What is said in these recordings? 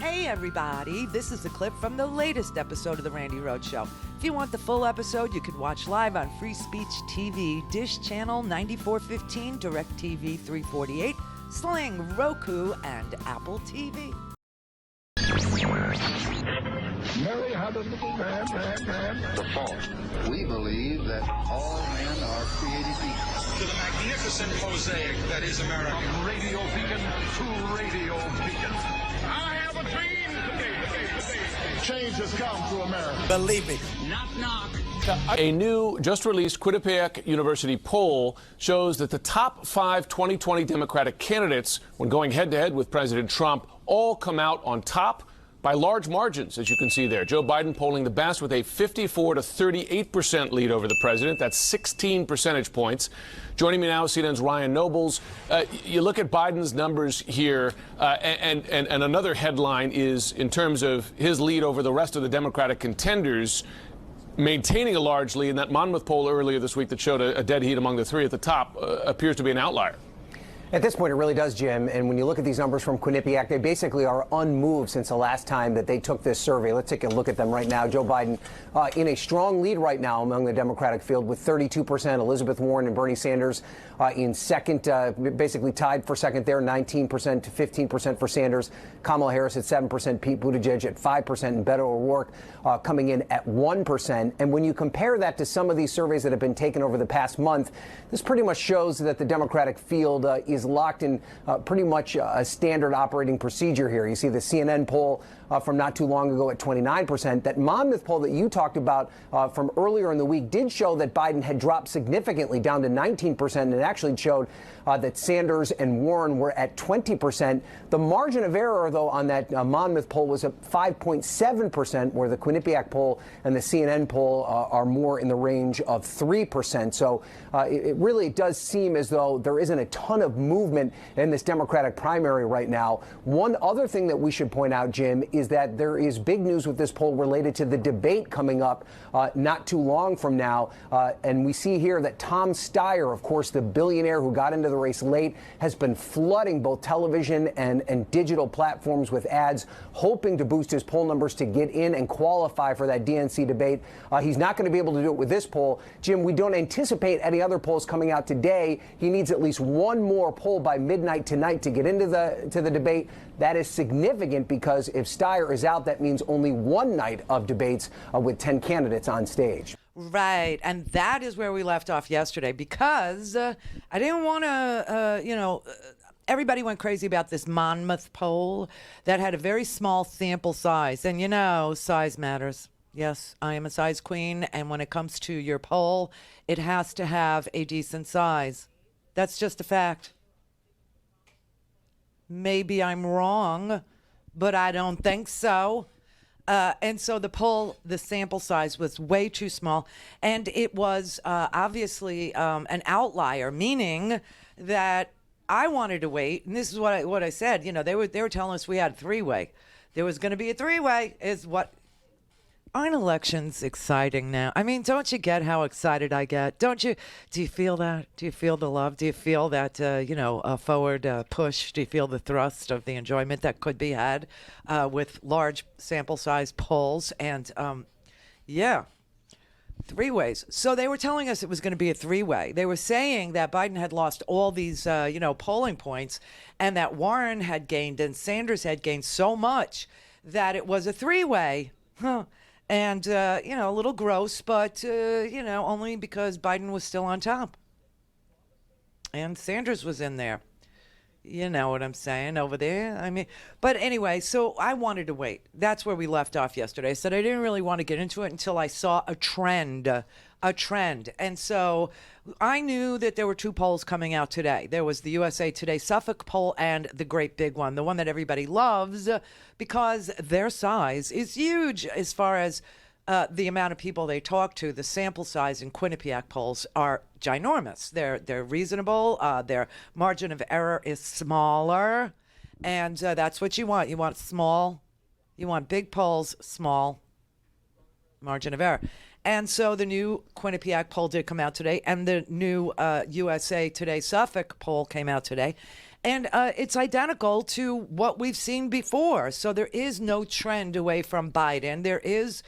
Hey everybody, this is a clip from the latest episode of the Randi Rhodes Show. If you want the full episode, you can watch live on Free Speech TV, Dish Channel 9415, DirecTV 348, Sling, Roku, and Apple TV. Mary had a little man. The fault. We believe that all men are created equal. To the magnificent mosaic that is America. From radio beacon to radio beacon. I have a dream today. Change has come to America. Believe it. Knock, knock. A new, just-released Quinnipiac University poll shows that the top 5 2020 Democratic candidates, when going head-to-head with President Trump, all come out on top by large margins, as you can see there. Joe Biden polling the best with a 54 to 38% lead over the president. That's 16 percentage points. Joining me now, CNN's Ryan Nobles. You look at Biden's numbers here, and another headline is, in terms of his lead over the rest of the Democratic contenders, maintaining a large lead. And that Monmouth poll earlier this week that showed a dead heat among the three at the top appears to be an outlier. At this point, it really does, Jim. And when you look at these numbers from Quinnipiac, they basically are unmoved since the last time that they took this survey. Let's take a look at them right now. Joe Biden in a strong lead right now among the Democratic field with 32%. Elizabeth Warren and Bernie Sanders in second, basically tied for second there, 19% to 15% for Sanders. Kamala Harris at 7%, Pete Buttigieg at 5%, and Beto O'Rourke coming in at 1%. And when you compare that to some of these surveys that have been taken over the past month, this pretty much shows that the Democratic field is locked in pretty much a standard operating procedure here. You see the CNN poll from not too long ago at 29%. That Monmouth poll that you talked about from earlier in the week did show that Biden had dropped significantly down to 19%, and it actually showed that Sanders and Warren were at 20%. The margin of error, though, on that Monmouth poll was at 5.7%, where the Quinnipiac poll and the CNN poll are more in the range of 3%. So it really does seem as though there isn't a ton of movement in this Democratic primary right now. One other thing that we should point out, Jim, is that there is big news with this poll related to the debate coming up not too long from now. And we see here that Tom Steyer, of course, the billionaire who got into the race late, has been flooding both television and digital platforms with ads, hoping to boost his poll numbers to get in and qualify for that DNC debate. He's not going to be able to do it with this poll. Jim, we don't anticipate any other polls coming out today. He needs at least one more poll by midnight tonight to get into the debate. That is significant because if Steyer is out, that means only one night of debates with 10 candidates on stage. Right, and that is where we left off yesterday because I didn't want to, everybody went crazy about this Monmouth poll that had a very small sample size. And, size matters. Yes, I am a size queen. And when it comes to your poll, it has to have a decent size. That's just a fact. Maybe I'm wrong, but I don't think so. And so the sample size was way too small. And it was obviously an outlier, meaning that I wanted to wait. And this is what I said. They were telling us we had a three-way. There was going to be a three-way is what. Aren't elections exciting now? I mean, don't you get how excited I get? Don't you? Do you feel that? Do you feel the love? Do you feel that, a forward push? Do you feel the thrust of the enjoyment that could be had with large sample size polls? And, three-ways. So they were telling us it was going to be a three-way. They were saying that Biden had lost all these, polling points and that Warren had gained and Sanders had gained so much that it was a three-way. And, a little gross, but, only because Biden was still on top. And Sanders was in there. You know what I'm saying over there? I mean, but anyway, so I wanted to wait. That's where we left off yesterday. I said I didn't really want to get into it until I saw a trend. And so I knew that there were two polls coming out today. There was the USA Today Suffolk poll and the great big one, the one that everybody loves because their size is huge as far as the amount of people they talk to. The sample size in Quinnipiac polls are ginormous. They're reasonable. Their margin of error is smaller. And that's what you want. You want small. You want big polls, small margin of error. And so the new Quinnipiac poll did come out today, and the new USA Today Suffolk poll came out today. And it's identical to what we've seen before. So there is no trend away from Biden. There is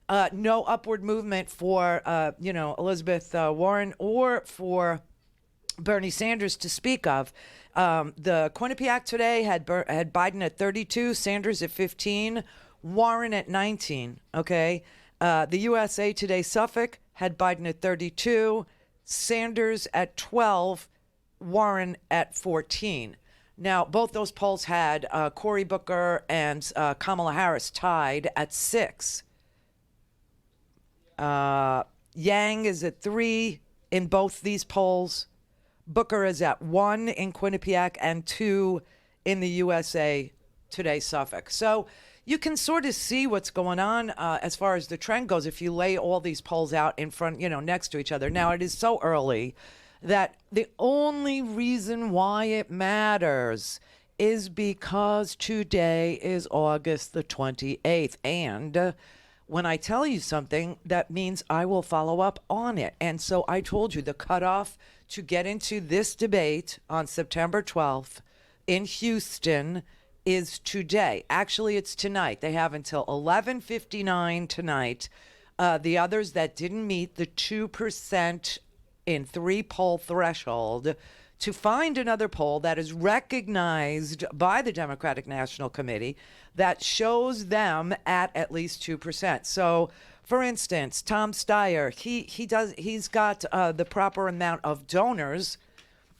no upward movement for, Elizabeth Warren or for Bernie Sanders to speak of. The Quinnipiac today had Biden at 32, Sanders at 15, Warren at 19. Okay. The USA Today Suffolk had Biden at 32, Sanders at 12, Warren at 14. Now, both those polls had Cory Booker and Kamala Harris tied at 6. Yang is at 3 in both these polls. Booker is at 1 in Quinnipiac and 2 in the USA Today Suffolk. So you can sort of see what's going on as far as the trend goes if you lay all these polls out in front, next to each other. Now, it is so early that the only reason why it matters is because today is August the 28th. And when I tell you something, that means I will follow up on it. And so I told you the cutoff to get into this debate on September 12th in Houston is today. Actually, it's tonight. They have until 11:59 tonight. The others that didn't meet the 2% in 3 poll threshold to find another poll that is recognized by the Democratic National Committee that shows them at least 2%. So, for instance, Tom Steyer, he's got the proper amount of donors,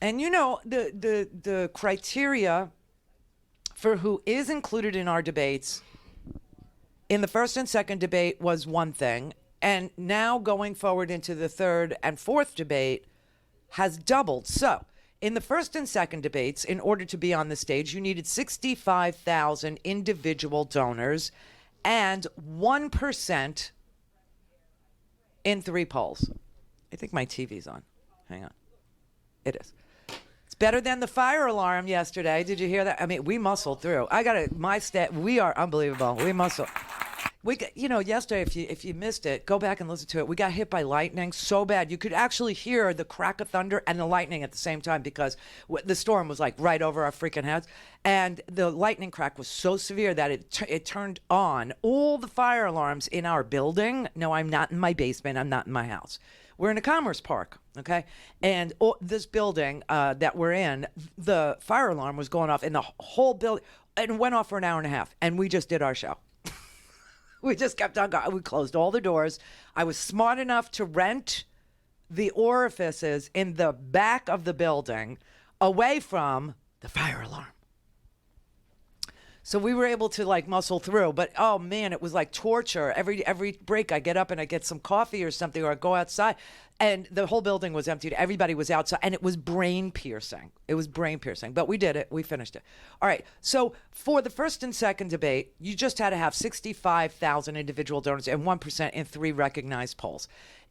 and the criteria for who is included in our debates in the first and second debate was one thing, and now going forward into the third and fourth debate has doubled. So in the first and second debates, in order to be on the stage, you needed 65,000 individual donors and 1% in 3 polls. I think my TV's on. Hang on. It is. It's better than the fire alarm yesterday. Did you hear that? I mean, we muscled through. We are unbelievable. We muscle. Yesterday, if you missed it, go back and listen to it. We got hit by lightning so bad. You could actually hear the crack of thunder and the lightning at the same time because the storm was like right over our freaking heads. And the lightning crack was so severe that it turned on all the fire alarms in our building. No, I'm not in my basement. I'm not in my house. We're in a commerce park, okay? And this building that we're in, the fire alarm was going off in the whole building. And went off for an hour and a half. And we just did our show. We just kept on going. We closed all the doors. I was smart enough to rent the orifices in the back of the building away from the fire alarm. So we were able to muscle through. But, oh, man, it was like torture. Every break I get up and I get some coffee or something or I go outside. And the whole building was emptied. Everybody was outside. And it was brain piercing. But we did it. We finished it. All right. So for the first and second debate, you just had to have 65,000 individual donors and 1% in 3 recognized polls.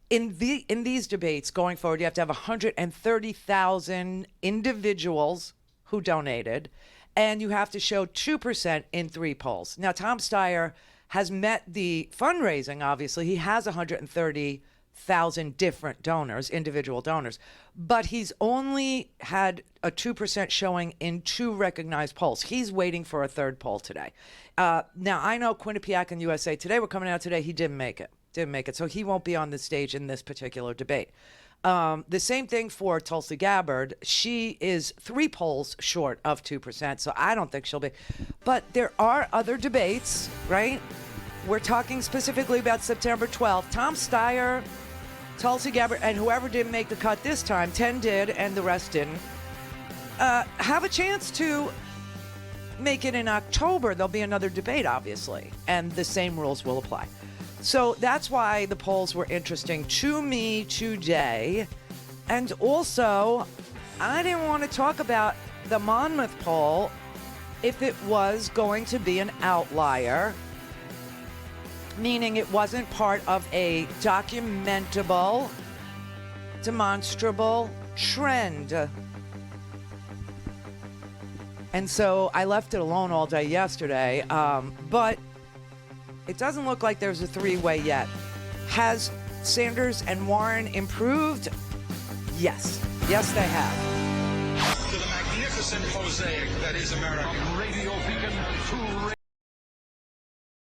In these debates going forward, you have to have 130,000 individuals who donated. And you have to show 2% in 3 polls. Now, Tom Steyer has met the fundraising, obviously. He has 130,000 different donors, individual donors. But he's only had a 2% showing in 2 recognized polls. He's waiting for a 3rd poll today. Now, I know Quinnipiac and USA Today were coming out today. He didn't make it. So he won't be on the stage in this particular debate. The same thing for Tulsi Gabbard. She is 3 polls short of 2%, so I don't think she'll be. But there are other debates, right? We're talking specifically about September 12th. Tom Steyer, Tulsi Gabbard, and whoever didn't make the cut this time, 10 did and the rest didn't, have a chance to make it in October. There'll be another debate, obviously, and the same rules will apply. So that's why the polls were interesting to me today. And also, I didn't want to talk about the Monmouth poll if it was going to be an outlier, meaning it wasn't part of a documentable, demonstrable trend. And so I left it alone all day yesterday, but it doesn't look like there's a 3-way yet. Has Sanders and Warren improved? Yes. Yes, they have. To the magnificent magnificent mosaic that is America. Radio beacon to radio.